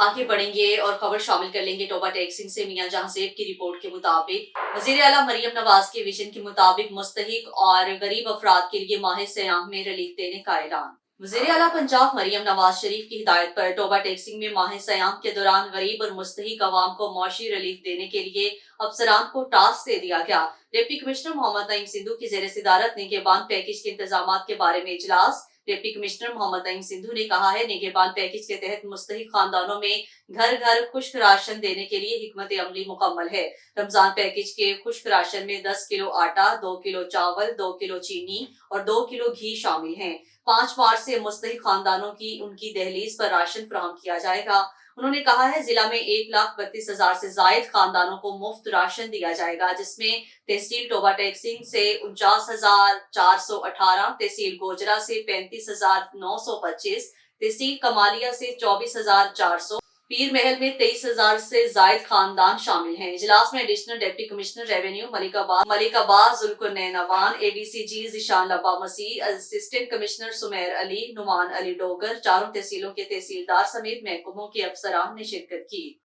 आगे बढ़ेंगे और खबर शामिल कर लेंगे टोबा टेक्सिंग से। मियां जहां सेब की रिपोर्ट के मुताबिक वजीर आला मरियम नवाज के विजन के मुताबिक मुस्तहिक और गरीब अफराद के लिए माह सयाम में रिलीफ देने का ऐलान। वजीर आला पंजाब मरियम नवाज शरीफ की हिदायत पर टोबा टेक्सिंग में माह सयाम के दौरान गरीब और मुस्तहिक अवाम को मौशी रिलीफ देने के लिए अफसरान को टास्क दे दिया गया। डिप्टी कमिश्नर मोहम्मद नईम सिंधु की जेर सदारत निगहबान पैकेज के इंतजाम के बारे में इजलास। डिप्टी कमिश्नर मोहम्मद नईम सिंधु ने कहा है, निगहबान पैकेज के तहत मुस्तहिक खानदानों में घर घर खुश्क राशन देने के लिए हिकमत अमली मुकम्मल है। रमजान पैकेज के खुश्क राशन में 10 किलो आटा, 2 किलो चावल, 2 किलो चीनी और 2 किलो घी शामिल हैं। 5 मार्च से मुस्तहिक खानदानों की उनकी दहलीज पर राशन फराहम किया जाएगा। उन्होंने कहा है, जिला में 1,32,000 से जायद खानदानों को मुफ्त राशन दिया जाएगा, जिसमें तहसील टोबा टेक्सिंग से 49,418, तहसील गोजरा से 35,925, तहसील कमालिया से 24,400, पीर महल में 23,000 से जायद खानदान शामिल हैं। इजलास में additional deputy commissioner revenue Malikabad Zulqarnain Awan, ADCG Zeeshan लब्बा मसीह, असिस्टेंट कमिश्नर सुमेर अली, नुमान अली डोगर, चारों तहसीलों के तहसीलदार समेत महकमों के अफसरान ने शिरकत की।